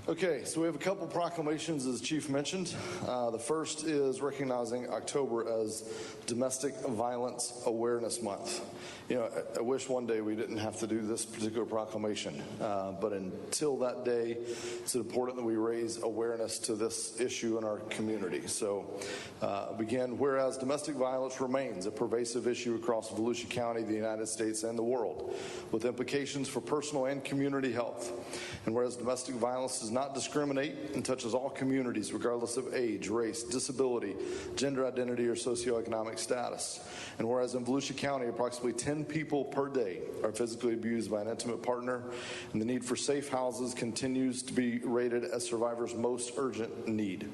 Okay, so we have a couple proclamations, as Chief mentioned. The first is recognizing October as Domestic Violence Awareness Month. You know, I wish one day we didn't have to do this particular proclamation, but until that day, it's important that we raise awareness to this issue in our community. So, begin, whereas domestic violence remains a pervasive issue across Volusia County, the United States, and the world, with implications for personal and community health. And whereas domestic violence does not discriminate and touches all communities regardless of age, race, disability, gender identity, or socioeconomic status. And whereas in Volusia County, approximately 10 people per day are physically abused by an intimate partner, and the need for safe houses continues to be rated as survivors' most urgent need.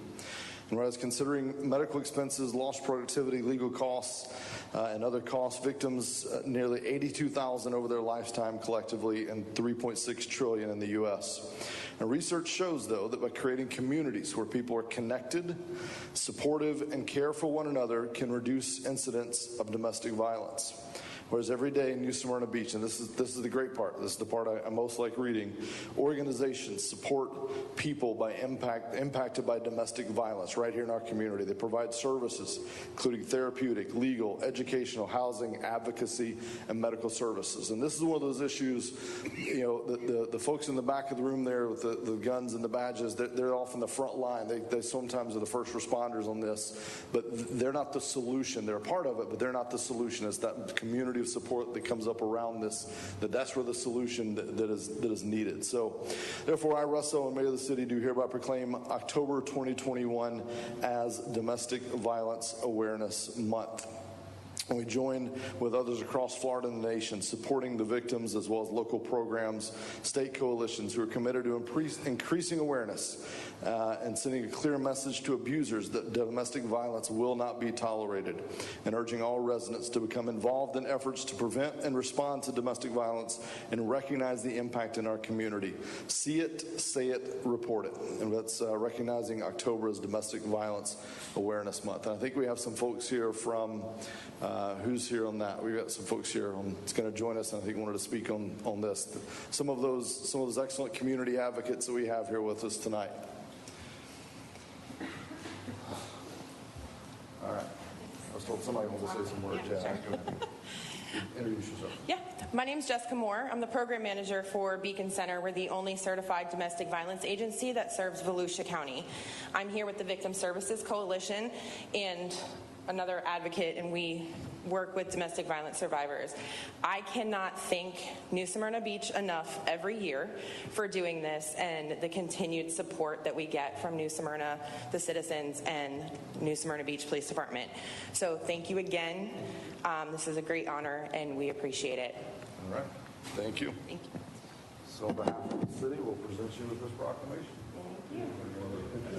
And whereas considering medical expenses, lost productivity, legal costs, and other costs, victims nearly 82,000 over their lifetime collectively and $3.6 trillion in the U.S. And research shows, though, that by creating communities where people are connected, supportive, and care for one another can reduce incidents of domestic violence. Whereas every day in New Smyrna Beach, and this is the great part, this is the part I most like reading, organizations support people by impacted by domestic violence right here in our community. They provide services, including therapeutic, legal, educational, housing, advocacy, and medical services. And this is one of those issues, you know, the folks in the back of the room there with the guns and the badges, they're off in the front line. They sometimes are the first responders on this, but they're not the solution. They're a part of it, but they're not the solution. It's that community of support that comes up around this, that's where the solution that is needed. So therefore, I, Russell, and Mayor of the City, do hereby proclaim October 2021 as Domestic Violence Awareness Month. And we join with others across Florida and the nation, supporting the victims as well as local programs, state coalitions who are committed to increasing awareness and sending a clear message to abusers that domestic violence will not be tolerated, and urging all residents to become involved in efforts to prevent and respond to domestic violence and recognize the impact in our community. See it, say it, report it. And that's recognizing October as Domestic Violence Awareness Month. And I think we have some folks here from who's here on that? We've got some folks here that's going to join us, and I think wanted to speak on this. Some of those excellent community advocates that we have here with us tonight. All right. I was told somebody wanted to say some words. Yeah, sure. Introduce yourself. Yeah, my name is Jessica Moore. I'm the program manager for Beacon Center. We're the only certified domestic violence agency that serves Volusia County. I'm here with the Victim Services Coalition and another advocate, and we work with domestic violence survivors. I cannot thank New Smyrna Beach enough every year for doing this and the continued support that we get from New Smyrna, the citizens, and New Smyrna Beach Police Department. So thank you again. This is a great honor, and we appreciate it. All right. Thank you. Thank you. So on behalf of the city, we'll present you with this proclamation. Thank you.